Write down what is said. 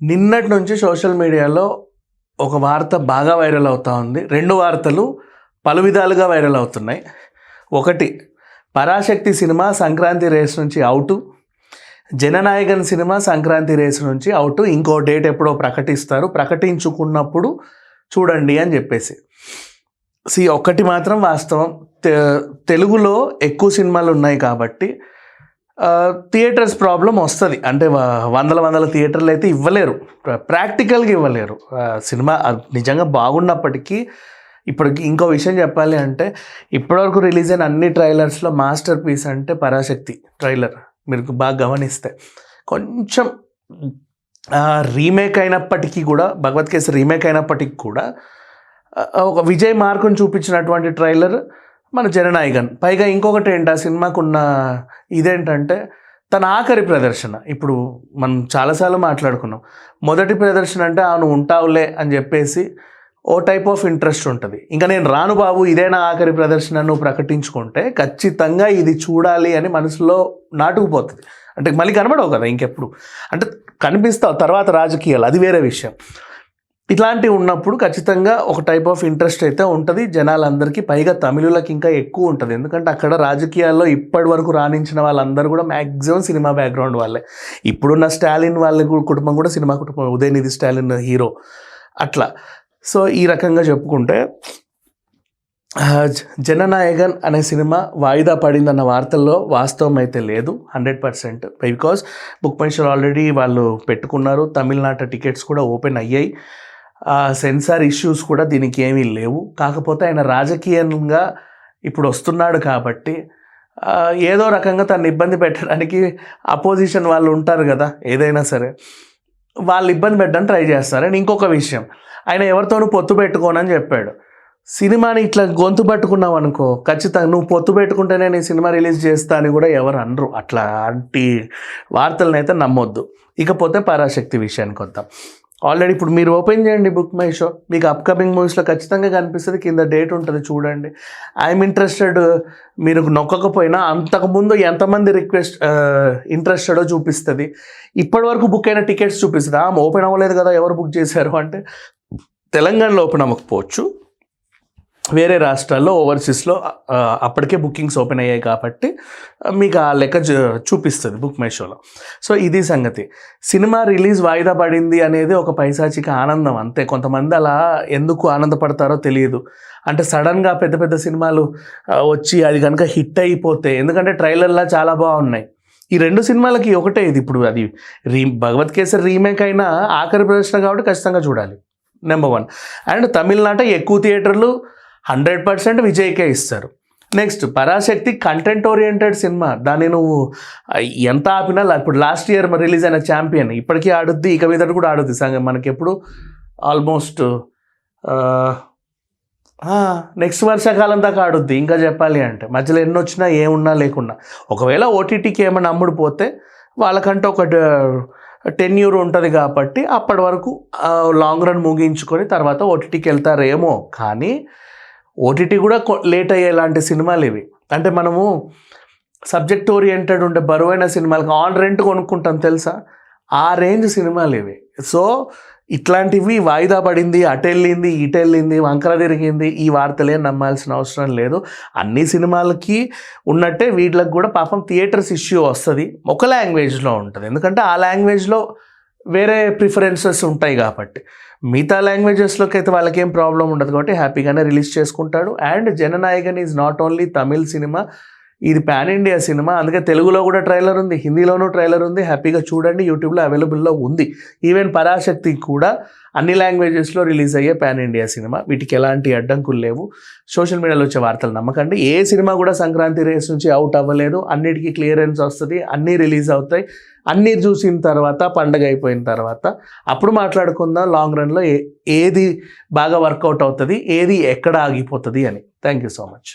నిన్నటి నుంచి సోషల్ మీడియాలో ఒక వార్త బాగా వైరల్ అవుతూ ఉంది. 2 వార్తలు పలు విధాలుగా వైరల్ అవుతున్నాయి. ఒకటి, పరాశక్తి సినిమా సంక్రాంతి రేస్ నుంచి out, Jananayagan cinema Sankranti race నుంచి అవుటు, ఇంకో డేట్ ఎప్పుడో ప్రకటిస్తారు, ప్రకటించుకున్నప్పుడు చూడండి అని చెప్పేసి. ఒకటి మాత్రం వాస్తవం, తెలుగులో ఎక్కువ సినిమాలు ఉన్నాయి కాబట్టి థియేటర్స్ ప్రాబ్లం వస్తుంది. అంటే వందల థియేటర్లు అయితే ఇవ్వలేరు, ప్రాక్టికల్గా ఇవ్వలేరు. సినిమా నిజంగా బాగున్నప్పటికీ. ఇప్పటికి ఇంకో విషయం చెప్పాలి అంటే, ఇప్పటివరకు రిలీజ్ అయిన అన్ని ట్రైలర్స్లో మాస్టర్ పీస్ అంటే పరాశక్తి ట్రైలర్. మీరు బాగా గమనిస్తే కొంచెం రీమేక్ అయినప్పటికీ కూడా, భగవద్గీత రీమేక్ అయినప్పటికీ కూడా ఒక విజయ్ మార్కుని చూపించినటువంటి ట్రైలర్ మన జననాయకన్. పైగా ఇంకొకటి ఏంటి, ఆ సినిమాకున్న ఇదేంటంటే తన ఆఖరి ప్రదర్శన. ఇప్పుడు మనం చాలాసార్లు మాట్లాడుకున్నాం, మొదటి ప్రదర్శన అంటే అవును ఉంటావులే అని చెప్పేసి ఓ టైప్ ఆఫ్ ఇంట్రెస్ట్ ఉంటుంది. ఇంకా నేను రాను బాబు, ఇదే నా ఆఖరి ప్రదర్శన నువ్వు ప్రకటించుకుంటే ఖచ్చితంగా ఇది చూడాలి అని మనసులో నాటుకుపోతుంది. అంటే మళ్ళీ కనబడవు కదా ఇంకెప్పుడు, అంటే కనిపిస్తావు తర్వాత రాజకీయాలు, అది వేరే విషయం. ఇట్లాంటివి ఉన్నప్పుడు ఖచ్చితంగా ఒక టైప్ ఆఫ్ ఇంట్రెస్ట్ అయితే ఉంటుంది జనాలందరికీ. పైగా తమిళులకి ఇంకా ఎక్కువ ఉంటుంది, ఎందుకంటే అక్కడ రాజకీయాల్లో ఇప్పటి వరకు రాణించిన వాళ్ళందరూ కూడా మ్యాక్సిమం సినిమా బ్యాక్గ్రౌండ్ వాళ్ళే. ఇప్పుడున్న స్టాలిన్ వాళ్ళ కుటుంబం కూడా సినిమా కుటుంబం, ఉదయనిధి స్టాలిన్ హీరో అట్లా. సో ఈ రకంగా చెప్పుకుంటే జననాయకన్ అనే సినిమా వాయిదా పడిందన్న వార్తల్లో వాస్తవం అయితే లేదు 100%. Because book my show already వాళ్ళు పెట్టుకున్నారు, తమిళనాట టికెట్స్ కూడా ఓపెన్ అయ్యాయి, సెన్సార్ ఇష్యూస్ కూడా దీనికి ఏమీ లేవు. కాకపోతే ఆయన రాజకీయంగా ఇప్పుడు వస్తున్నాడు కాబట్టి ఏదో రకంగా తను ఇబ్బంది పెట్టడానికి అపోజిషన్ వాళ్ళు ఉంటారు కదా, ఏదైనా సరే వాళ్ళు ఇబ్బంది పెట్టడానికి ట్రై చేస్తారు. అండ్ ఇంకొక విషయం, ఆయన ఎవరితోనూ పొత్తు పెట్టుకోనని చెప్పాడు. సినిమాని ఇట్లా గొంతు పట్టుకున్నావు అనుకో, ఖచ్చితంగా నువ్వు పొత్తు పెట్టుకుంటేనే నీ సినిమా రిలీజ్ చేస్తా అని కూడా ఎవరు అనరు. అట్లాంటి వార్తలను అయితే నమ్మొద్దు. ఇకపోతే పరాశక్తి విషయానికి వద్దాం. ఆల్రెడీ ఇప్పుడు మీరు ఓపెన్ చేయండి బుక్ మై షో, మీకు అప్కమింగ్ మూవీస్లో ఖచ్చితంగా కనిపిస్తుంది, కింద డేట్ ఉంటుంది చూడండి. ఐఎమ్ ఇంట్రెస్టెడ్ మీరు నొక్కకపోయినా అంతకుముందు ఎంతమంది ఇంట్రెస్టెడో చూపిస్తుంది. ఇప్పటివరకు బుక్ అయిన టికెట్స్ చూపిస్తుంది. ఓపెన్ అవ్వలేదు కదా, ఎవరు బుక్ చేశారు అంటే తెలంగాణలో ఓపెన్ అవ్వకపోవచ్చు, వేరే రాష్ట్రాల్లో ఓవర్సీస్లో అప్పటికే బుకింగ్స్ ఓపెన్ అయ్యాయి కాబట్టి మీకు ఆ లెక్క చూపిస్తుంది బుక్ మై షోలో. సో ఇది సంగతి. సినిమా రిలీజ్ వాయిదా పడింది అనేది ఒక పైశాచిక ఆనందం అంతే. కొంతమంది అలా ఎందుకు ఆనందపడతారో తెలియదు. అంటే సడన్గా పెద్ద పెద్ద సినిమాలు వచ్చి అది కనుక హిట్ అయిపోతే, ఎందుకంటే ట్రైలర్లా చాలా బాగున్నాయి. ఈ 2 సినిమాలకి ఒకటే ఇది. ఇప్పుడు అది భగవద్గీత రీమేక్ అయినా ఆఖరి ప్రదర్శన కాబట్టి ఖచ్చితంగా చూడాలి, నెంబర్ 1. అండ్ తమిళనాట ఎక్కువ థియేటర్లు 100% విజయ్కే ఇస్తారు. Next, Parashakti content oriented cinema, దాన్ని నువ్వు ఎంత ఆపినా, ఇప్పుడు లాస్ట్ ఇయర్ రిలీజ్ అయిన ఛాంపియన్ ఇప్పటికీ ఆడుద్ది, ఇక మీద కూడా ఆడుద్ది. మనకి ఎప్పుడు ఆల్మోస్ట్ నెక్స్ట్ వర్షాకాలం దాకా ఆడుద్ది. ఇంకా చెప్పాలి అంటే మధ్యలో ఎన్ని వచ్చినా ఏమున్నా లేకున్నా, ఒకవేళ ఓటీటీకి ఏమైనా అమ్ముడు పోతే వాళ్ళకంటే ఒక €10 ఉంటుంది కాబట్టి అప్పటి వరకు లాంగ్ రన్ ముగించుకొని తర్వాత ఓటీటీకి వెళ్తారేమో. కానీ ఓటీటీ కూడా లేట్ అయ్యేలాంటి సినిమాలు ఇవి. అంటే మనము సబ్జెక్ట్ ఓరియంటెడ్ ఉండే బరువైన సినిమాలకు ఆన్ రెంట్ కొనుక్కుంటాం తెలుసా, ఆ రేంజ్ సినిమాలు ఇవి. సో ఇట్లాంటివి వాయిదా పడింది, అటెళ్ళింది, ఇటెళ్ళింది, వంకర తిరిగింది, ఈ వార్తలే నమ్మాల్సిన అవసరం లేదు. అన్ని సినిమాలకి ఉన్నట్టే వీటికి కూడా పాపం థియేటర్స్ ఇష్యూ వస్తుంది. ఒక లాంగ్వేజ్లో ఉంటుంది, ఎందుకంటే ఆ లాంగ్వేజ్లో వేరే ప్రిఫరెన్సెస్ ఉంటాయి కాబట్టి. మిగతా లాంగ్వేజెస్లోకి అయితే వాళ్ళకేం ప్రాబ్లం ఉండదు కాబట్టి హ్యాపీగానే రిలీజ్ చేసుకుంటాడు. And Jana Nayagan is not only Tamil cinema, ఇది పాన్ ఇండియా సినిమా. అందుకే తెలుగులో కూడా ట్రైలర్ ఉంది, హిందీలోనూ ట్రైలర్ ఉంది. హ్యాపీగా చూడండి, యూట్యూబ్లో అవైలబుల్లో ఉంది. ఈవెన్ పరాశక్తి కూడా అన్ని లాంగ్వేజెస్లో రిలీజ్ అయ్యే పాన్ ఇండియా సినిమా. వీటికి ఎలాంటి అడ్డంకులు లేవు. సోషల్ మీడియాలో వచ్చే వార్తలు నమ్మకండి. ఏ సినిమా కూడా సంక్రాంతి రేస్ నుంచి అవుట్ అవ్వలేదు. అన్నిటికీ క్లియరెన్స్ వస్తుంది, అన్నీ రిలీజ్ అవుతాయి. అన్నీ చూసిన తర్వాత, పండగ అయిపోయిన తర్వాత అప్పుడు మాట్లాడుకుందాం లాంగ్ రన్లో ఏది బాగా వర్కౌట్ అవుతుంది, ఏది ఎక్కడ ఆగిపోతుంది అని. Thank you so much.